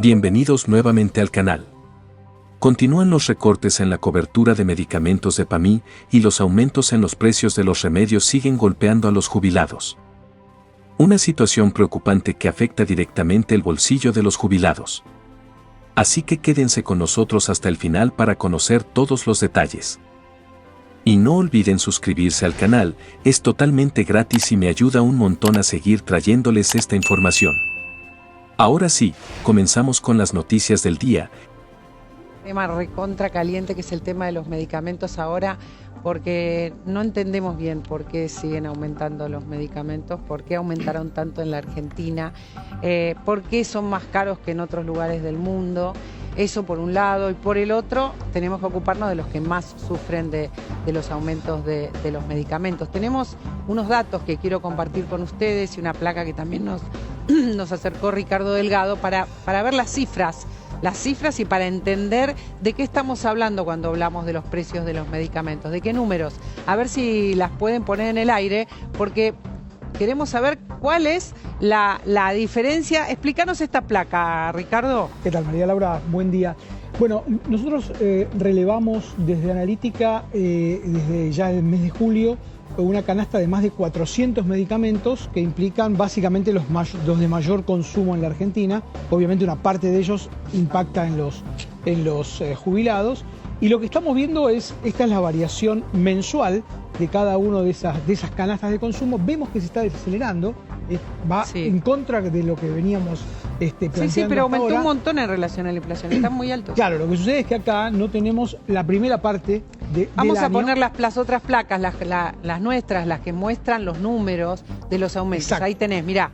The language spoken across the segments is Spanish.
Bienvenidos nuevamente al canal. Continúan los recortes en la cobertura de medicamentos de PAMI y los aumentos en los precios de los remedios siguen golpeando a los jubilados. Una situación preocupante que afecta directamente el bolsillo de los jubilados. Así que quédense con nosotros hasta el final para conocer todos los detalles. Y no olviden suscribirse al canal, es totalmente gratis y me ayuda un montón a seguir trayéndoles esta información. Ahora sí, comenzamos con las noticias del día. Tema recontra caliente que es el tema de los medicamentos ahora, porque no entendemos bien por qué siguen aumentando los medicamentos, por qué aumentaron tanto en la Argentina, por qué son más caros que en otros lugares del mundo. Eso por un lado, y por el otro tenemos que ocuparnos de los que más sufren de los aumentos de los medicamentos. Tenemos unos datos que quiero compartir con ustedes y una placa que también nos acercó Ricardo Delgado para ver las cifras y para entender de qué estamos hablando cuando hablamos de los precios de los medicamentos, de qué números. A ver si las pueden poner en el aire, porque queremos saber cuál es la diferencia. Explícanos esta placa, Ricardo. ¿Qué tal, María Laura? Buen día. Bueno, nosotros relevamos desde Analítica, desde ya el mes de julio, una canasta de más de 400 medicamentos que implican básicamente los de mayor consumo en la Argentina. Obviamente una parte de ellos impacta en los jubilados. Y lo que estamos viendo esta es la variación mensual de cada una de esas canastas de consumo. Vemos que se está desacelerando, va en contra de lo que veníamos planteando. Sí, pero aumentó ahora un montón en relación a la inflación, está muy alto. Claro, lo que sucede es que acá no tenemos la primera parte Vamos del a año. poner las otras placas, las nuestras, las que muestran los números de los aumentos. Exacto. Ahí tenés, mirá,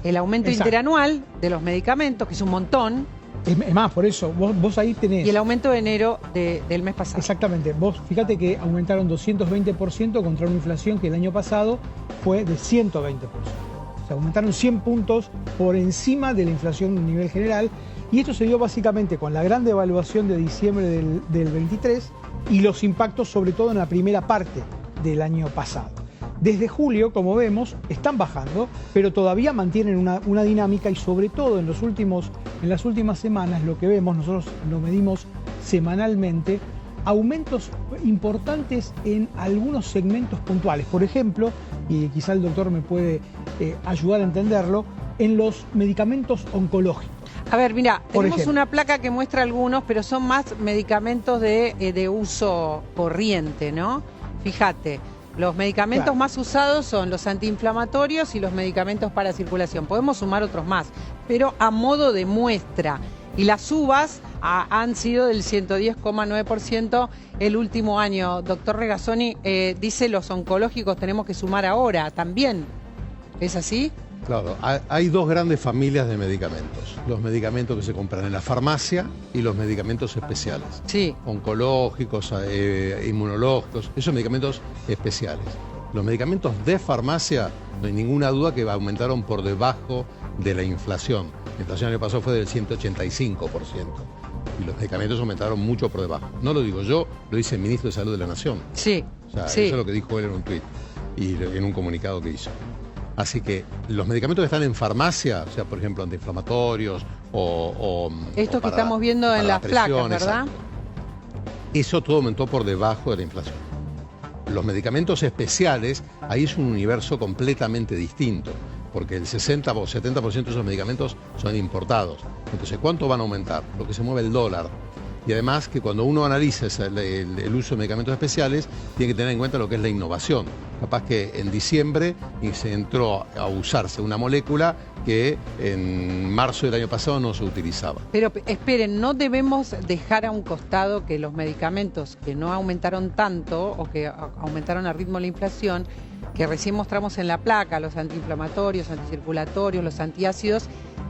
el aumento Exacto. interanual de los medicamentos, que es un montón. Es más, por eso, vos ahí tenés... Y el aumento de enero del mes pasado. Exactamente. Vos fíjate que aumentaron 220% contra una inflación que el año pasado fue de 120%. O sea, aumentaron 100 puntos por encima de la inflación a nivel general. Y esto se dio básicamente con la gran devaluación de diciembre del 23 y los impactos sobre todo en la primera parte del año pasado. Desde julio, como vemos, están bajando, pero todavía mantienen una dinámica y sobre todo en las últimas semanas lo que vemos, nosotros lo medimos semanalmente, aumentos importantes en algunos segmentos puntuales. Por ejemplo, y quizá el doctor me puede ayudar a entenderlo, en los medicamentos oncológicos. A ver, mira, tenemos ejemplo, una placa que muestra algunos, pero son más medicamentos de uso corriente, ¿no? Fíjate. Los medicamentos más usados son los antiinflamatorios y los medicamentos para circulación. Podemos sumar otros más, pero a modo de muestra. Y las uvas han sido del 110,9% el último año. Doctor Regazzoni, dice los oncológicos tenemos que sumar ahora también. ¿Es así? Claro, hay dos grandes familias de medicamentos. Los medicamentos que se compran en la farmacia y los medicamentos especiales. Sí. Oncológicos, inmunológicos, esos medicamentos especiales. Los medicamentos de farmacia, no hay ninguna duda que aumentaron por debajo de la inflación. La inflación el año pasado fue del 185%. Y los medicamentos aumentaron mucho por debajo. No lo digo yo, lo dice el ministro de Salud de la Nación. Sí. O sea, sí. Eso es lo que dijo él en un tuit y en un comunicado que hizo. Así que los medicamentos que están en farmacia, o sea, por ejemplo, antiinflamatorios Estos que estamos viendo en las placas, ¿verdad? Exacto. Eso todo aumentó por debajo de la inflación. Los medicamentos especiales, ahí es un universo completamente distinto, porque el 60 o 70% de esos medicamentos son importados. Entonces, ¿cuánto van a aumentar? Lo que se mueve el dólar. Y además que cuando uno analiza el uso de medicamentos especiales, tiene que tener en cuenta lo que es la innovación. Capaz que en diciembre se entró a usarse una molécula que en marzo del año pasado no se utilizaba. Pero esperen, no debemos dejar a un costado que los medicamentos que no aumentaron tanto o que aumentaron al ritmo de la inflación, que recién mostramos en la placa, los antiinflamatorios, anticirculatorios, los antiácidos,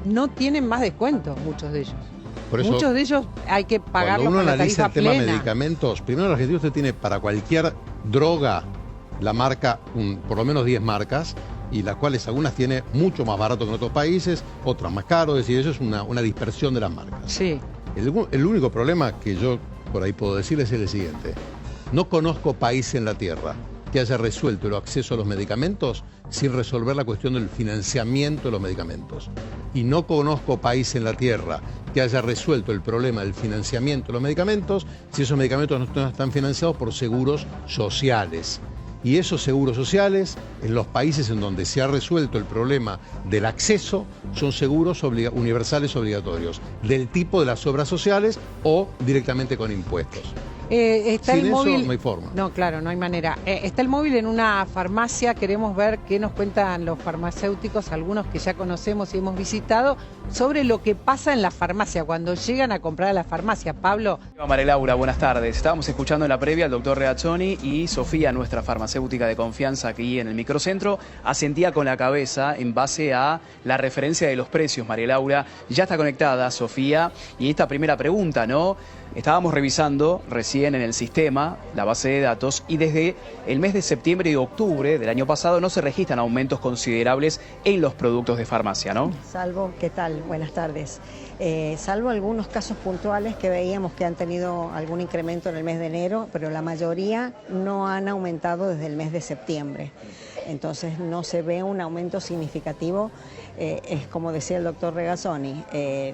no tienen más descuentos, muchos de ellos. Por eso, muchos de ellos hay que pagarlos cuando uno con la analiza tarifa el tema plena. medicamentos, primero en la Argentina usted tiene para cualquier droga la marca, por lo menos 10 marcas, y las cuales algunas tiene mucho más barato que en otros países, otras más caro, es decir, eso es una dispersión de las marcas. Sí. El único problema que yo por ahí puedo decirles es el siguiente: no conozco país en la Tierra que haya resuelto el acceso a los medicamentos sin resolver la cuestión del financiamiento de los medicamentos. Y no conozco país en la Tierra que haya resuelto el problema del financiamiento de los medicamentos si esos medicamentos no están financiados por seguros sociales. Y esos seguros sociales, en los países en donde se ha resuelto el problema del acceso, son seguros universales obligatorios, del tipo de las obras sociales o directamente con impuestos. Está Sin el móvil. eso no hay forma. No, claro, no hay manera. Está el móvil en una farmacia. Queremos ver qué nos cuentan los farmacéuticos, algunos que ya conocemos y hemos visitado, sobre lo que pasa en la farmacia, cuando llegan a comprar a la farmacia. Pablo. María Laura, buenas tardes. Estábamos escuchando en la previa al doctor Regazzoni y Sofía, nuestra farmacéutica de confianza aquí en el microcentro, asentía con la cabeza en base a la referencia de los precios. María Laura ya está conectada, Sofía, y esta primera pregunta, ¿no? Estábamos revisando recién en el sistema la base de datos y desde el mes de septiembre y octubre del año pasado no se registran aumentos considerables en los productos de farmacia, ¿no? Salvo, ¿qué tal? Buenas tardes. Salvo algunos casos puntuales que veíamos que han tenido algún incremento en el mes de enero, pero la mayoría no han aumentado desde el mes de septiembre. Entonces no se ve un aumento significativo. Es como decía el doctor Regazzoni,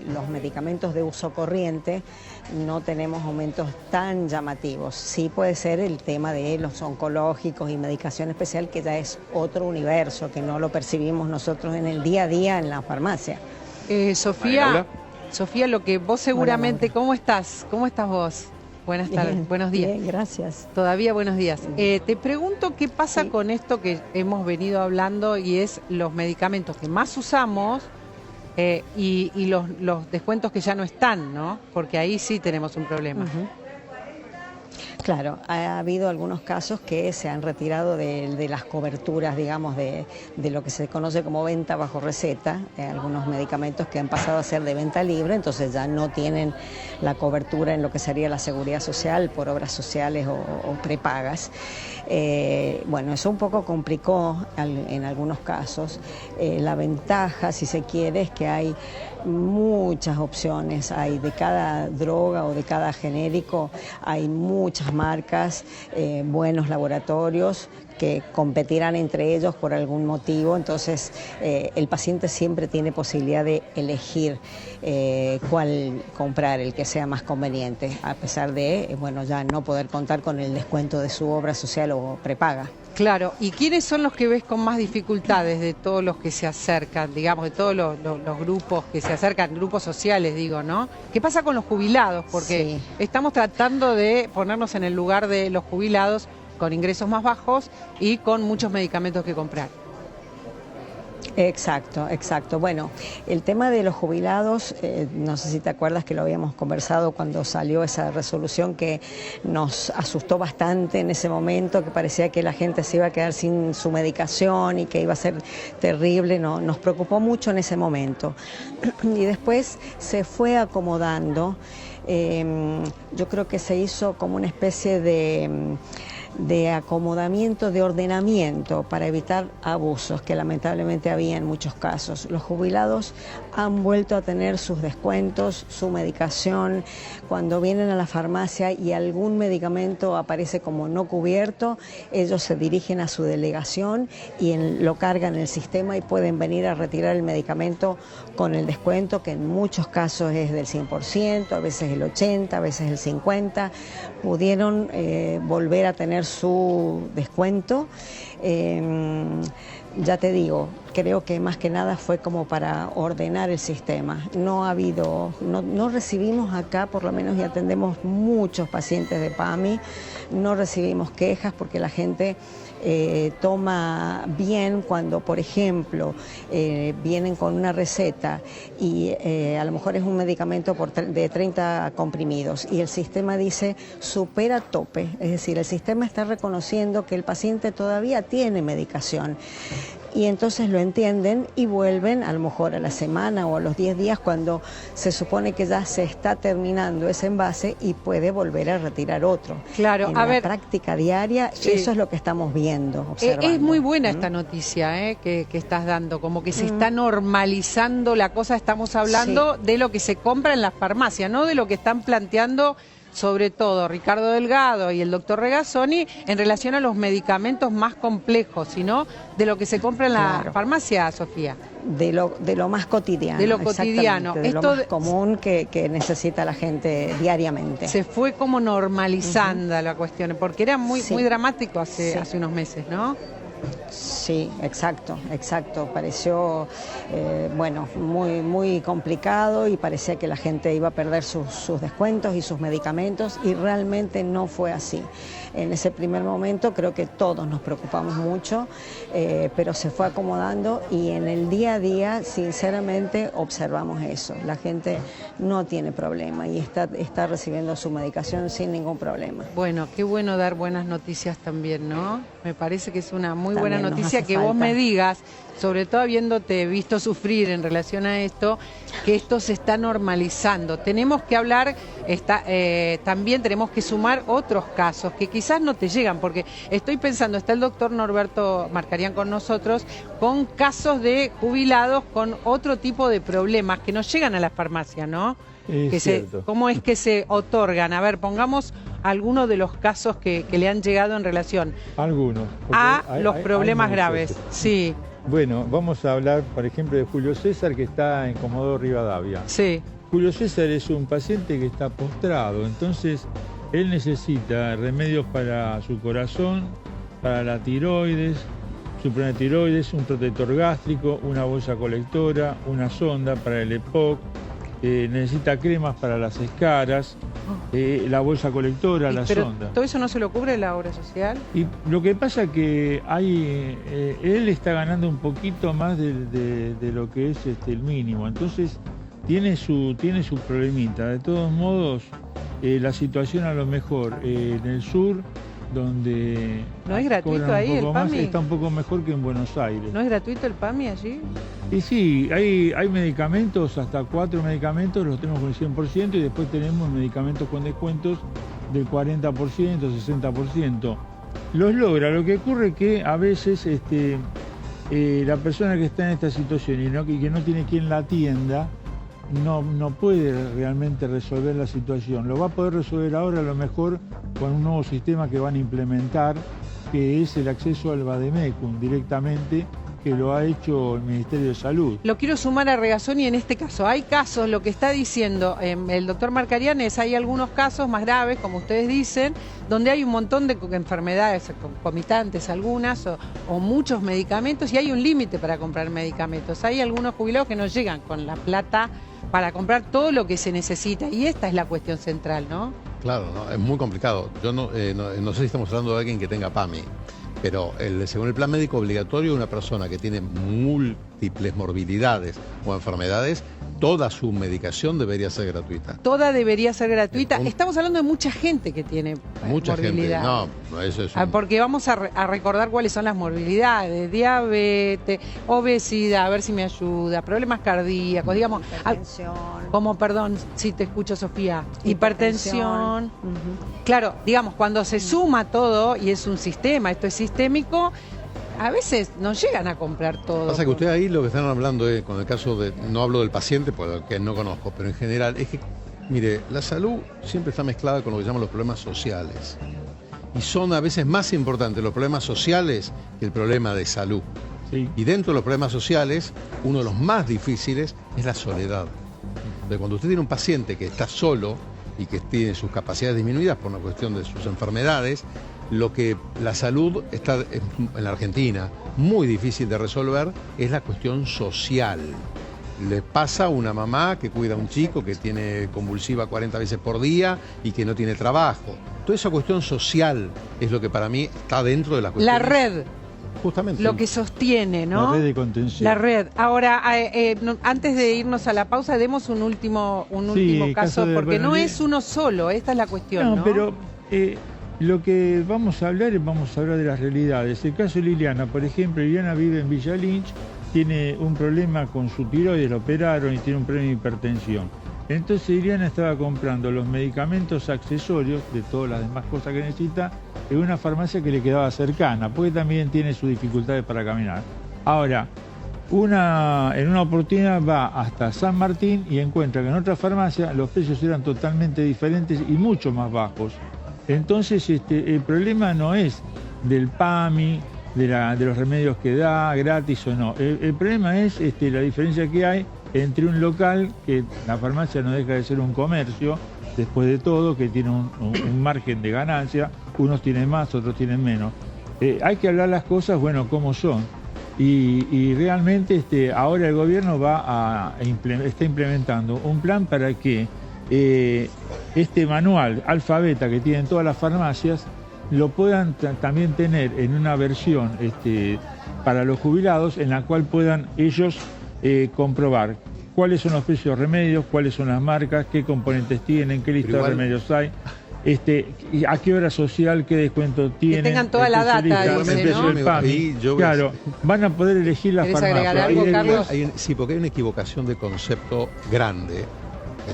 los medicamentos de uso corriente no tenemos aumentos tan llamativos. Sí puede ser el tema de los oncológicos y medicación especial, que ya es otro universo, que no lo percibimos nosotros en el día a día en la farmacia. Sofía, lo que vos seguramente, ¿cómo estás? ¿Cómo estás vos? Buenas tardes, Bien, buenos días. Bien, gracias. Todavía buenos días. Te pregunto qué pasa con esto que hemos venido hablando y es los medicamentos que más usamos y los descuentos que ya no están, ¿no? Porque ahí sí tenemos un problema. Claro, ha habido algunos casos que se han retirado de las coberturas, digamos, de lo que se conoce como venta bajo receta, algunos medicamentos que han pasado a ser de venta libre, entonces ya no tienen la cobertura en lo que sería la seguridad social por obras sociales o prepagas. Bueno, eso un poco complicó en algunos casos. La ventaja, si se quiere, es que hay muchas opciones, hay de cada droga o de cada genérico, hay muchas marcas, buenos laboratorios que competirán entre ellos por algún motivo, entonces el paciente siempre tiene posibilidad de elegir cuál comprar, el que sea más conveniente, a pesar de, bueno, ya no poder contar con el descuento de su obra social o prepaga. Claro, ¿y quiénes son los que ves con más dificultades de todos los que se acercan, digamos, de todos los grupos que se acercan, grupos sociales, digo, ¿no? ¿Qué pasa con los jubilados? Porque estamos tratando de ponernos en el lugar de los jubilados con ingresos más bajos y con muchos medicamentos que comprar. Exacto, exacto. Bueno, el tema de los jubilados, no sé si te acuerdas que lo habíamos conversado cuando salió esa resolución que nos asustó bastante en ese momento, que parecía que la gente se iba a quedar sin su medicación y que iba a ser terrible, nos preocupó mucho en ese momento. Y después se fue acomodando, yo creo que se hizo como una especie de acomodamiento, de ordenamiento para evitar abusos que lamentablemente había en muchos casos. Los jubilados han vuelto a tener sus descuentos, su medicación. Cuando vienen a la farmacia y algún medicamento aparece como no cubierto, ellos se dirigen a su delegación y lo cargan en el sistema y pueden venir a retirar el medicamento con el descuento, que en muchos casos es del 100%, a veces el 80%, a veces el 50%. Pudieron volver a tener su descuento. Ya te digo, creo que más que nada fue como para ordenar el sistema. No recibimos acá, por lo menos, y atendemos muchos pacientes de PAMI, no recibimos quejas porque la gente toma bien cuando, por ejemplo, vienen con una receta y a lo mejor es un medicamento de 30 comprimidos y el sistema dice supera tope, es decir, el sistema está reconociendo que el paciente todavía tiene medicación. Y entonces lo entienden y vuelven a lo mejor a la semana o a los 10 días cuando se supone que ya se está terminando ese envase y puede volver a retirar otro. Claro, en la práctica diaria, eso es lo que estamos viendo, observando. Es muy buena esta noticia que estás dando, como que se está normalizando la cosa, estamos hablando de lo que se compra en la farmacia, no de lo que están planteando sobre todo Ricardo Delgado y el doctor Regazzoni, en relación a los medicamentos más complejos, sino de lo que se compra en la farmacia, Sofía. De lo más cotidiano. De lo cotidiano. De lo más común que necesita la gente diariamente. Se fue como normalizando la cuestión, porque era muy dramático hace unos meses, ¿no? Sí, exacto. Pareció, muy complicado y parecía que la gente iba a perder sus descuentos y sus medicamentos y realmente no fue así. En ese primer momento creo que todos nos preocupamos mucho, pero se fue acomodando y en el día a día, sinceramente, observamos eso. La gente no tiene problema y está recibiendo su medicación sin ningún problema. Bueno, qué bueno dar buenas noticias también, ¿no? Me parece que es una muy buena También noticia que vos me digas, sobre todo habiéndote visto sufrir en relación a esto, que esto se está normalizando. Tenemos que hablar, también tenemos que sumar otros casos que quizás no te llegan, porque estoy pensando, está el doctor Norberto Marcarián con nosotros, con casos de jubilados con otro tipo de problemas que no llegan a la farmacia, ¿no? ¿Cómo es que se otorgan? A ver, pongamos algunos de los casos que le han llegado en relación a los problemas graves. Sí. Bueno, vamos a hablar, por ejemplo, de Julio César, que está en Comodoro Rivadavia. Sí. Julio César es un paciente que está postrado, entonces él necesita remedios para su corazón, para la tiroides, supratiroides, un protector gástrico, una bolsa colectora, una sonda para el EPOC, necesita cremas para las escaras, la bolsa colectora, la sonda. ¿Todo eso no se lo cubre la obra social? Y lo que pasa que él está ganando un poquito más de lo que es el mínimo, entonces tiene su problemita. De todos modos, la situación a lo mejor en el sur, donde ¿no es gratuito ahí el PAMI? Está un poco mejor que en Buenos Aires. ¿No es gratuito el PAMI allí? Y sí, hay medicamentos, hasta 4 medicamentos los tenemos con el 100% y después tenemos medicamentos con descuentos del 40%, 60%. Los logra, lo que ocurre es que a veces la persona que está en esta situación y que no tiene quien la atienda, no puede realmente resolver la situación. Lo va a poder resolver ahora a lo mejor con un nuevo sistema que van a implementar, que es el acceso al Vademecum directamente, que lo ha hecho el Ministerio de Salud. Lo quiero sumar a Regazzoni en este caso. Hay casos, lo que está diciendo el doctor Marcarián es, hay algunos casos más graves, como ustedes dicen, donde hay un montón de enfermedades concomitantes, algunas, o muchos medicamentos, y hay un límite para comprar medicamentos. Hay algunos jubilados que no llegan con la plata para comprar todo lo que se necesita, y esta es la cuestión central, ¿no? Claro, ¿no? Es muy complicado. Yo no sé si estamos hablando de alguien que tenga PAMI, pero según el plan médico obligatorio, una persona que tiene múltiples morbilidades o enfermedades, toda su medicación debería ser gratuita. Toda debería ser gratuita. Estamos hablando de mucha gente que tiene morbilidad. No, eso es porque vamos a recordar cuáles son las morbilidades: diabetes, obesidad, a ver si me ayuda, problemas cardíacos, digamos. Hipertensión. Como, perdón, si te escucho, Sofía. Hipertensión. Claro, digamos, cuando se suma todo y es un sistema, esto es sistémico, a veces no llegan a comprar todo. Pasa que usted ahí lo que están hablando es, con el caso de, no hablo del paciente porque no conozco, pero en general es que, mire, la salud siempre está mezclada con lo que llaman los problemas sociales. Y son a veces más importantes los problemas sociales que el problema de salud. Sí. Y dentro de los problemas sociales, uno de los más difíciles es la soledad. Entonces, cuando usted tiene un paciente que está solo y que tiene sus capacidades disminuidas por una cuestión de sus enfermedades, lo que la salud está en la Argentina muy difícil de resolver es la cuestión social. Le pasa a una mamá que cuida a un chico que tiene convulsiva 40 veces por día y que no tiene trabajo. Toda esa cuestión social es lo que para mí está dentro de la cuestión. La red. Justamente. Lo que sostiene, ¿no? La red de contención. La red. Ahora, antes de irnos a la pausa, demos un último caso, porque no es uno solo, esta es la cuestión, ¿no? Pero lo que vamos a hablar de las realidades. El caso de Liliana, por ejemplo, Liliana vive en Villa Lynch, tiene un problema con su tiroides, la operaron y tiene un problema de hipertensión. Entonces Liliana estaba comprando los medicamentos accesorios de todas las demás cosas que necesita en una farmacia que le quedaba cercana, porque también tiene sus dificultades para caminar. Ahora, en una oportunidad va hasta San Martín y encuentra que en otra farmacia los precios eran totalmente diferentes y mucho más bajos. Entonces el problema no es del PAMI, de los remedios que da, gratis o no. El problema es la diferencia que hay entre un local, que la farmacia no deja de ser un comercio, después de todo, que tiene un margen de ganancia, unos tienen más, otros tienen menos. Hay que hablar las cosas, bueno, como son. Y realmente ahora el gobierno está implementando un plan para que este manual alfabeta que tienen todas las farmacias lo puedan también tener en una versión para los jubilados, en la cual puedan ellos comprobar cuáles son los precios de remedios, cuáles son las marcas, qué componentes tienen, qué lista de remedios hay, y a qué hora social, qué descuento tienen. Que tengan toda la data, Claro, van a poder elegir las farmacias. ¿Querés agregar algo, Carlos? Sí, porque hay una equivocación de concepto grande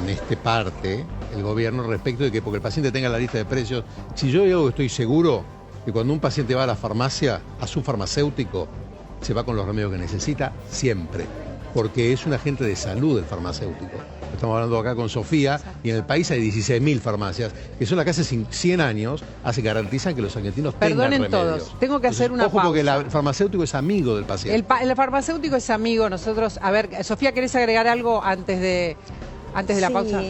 en esta parte, el gobierno, respecto de que porque el paciente tenga la lista de precios. Si yo digo que estoy seguro que cuando un paciente va a la farmacia, a su farmacéutico, se va con los remedios que necesita siempre, porque es un agente de salud el farmacéutico. Estamos hablando acá con Sofía, y en el país hay 16.000 farmacias, que son las que hace 100 años garantizan que los argentinos tengan remedios. Todos, tengo que hacer una pausa. Porque el farmacéutico es amigo del paciente. El farmacéutico es amigo, nosotros... A ver, Sofía, ¿querés agregar algo antes de la pausa?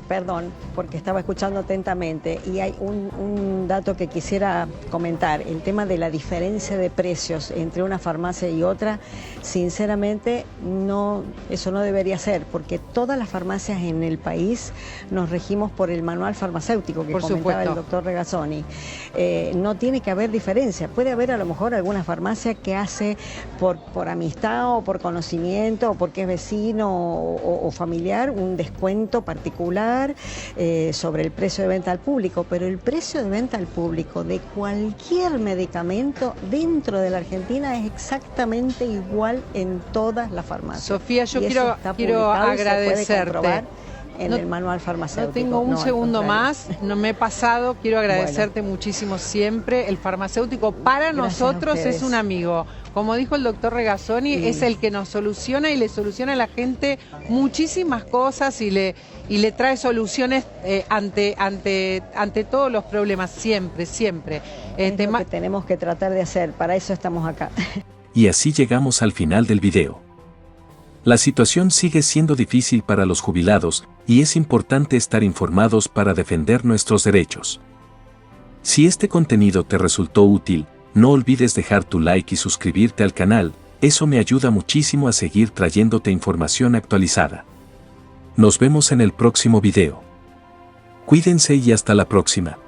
Perdón, porque estaba escuchando atentamente y hay un dato que quisiera comentar. El tema de la diferencia de precios entre una farmacia y otra, sinceramente, eso no debería ser, porque todas las farmacias en el país nos regimos por el manual farmacéutico que comentaba el doctor Regazzoni. No tiene que haber diferencia. Puede haber a lo mejor alguna farmacia que hace por amistad o por conocimiento o porque es vecino o familiar un descuento particular sobre el precio de venta al público, pero el precio de venta al público de cualquier medicamento dentro de la Argentina es exactamente igual en todas las farmacias. Sofía, yo quiero agradecerte. En el manual farmacéutico. No tengo un segundo más, no me he pasado, quiero agradecerte muchísimo siempre. El farmacéutico para nosotros es un amigo. Como dijo el doctor Regazzoni, es el que nos soluciona y le soluciona a la gente muchísimas cosas y le trae soluciones ante todos los problemas, siempre. Es lo que tenemos que tratar de hacer, para eso estamos acá. Y así llegamos al final del video. La situación sigue siendo difícil para los jubilados y es importante estar informados para defender nuestros derechos. Si este contenido te resultó útil, no olvides dejar tu like y suscribirte al canal, eso me ayuda muchísimo a seguir trayéndote información actualizada. Nos vemos en el próximo video. Cuídense y hasta la próxima.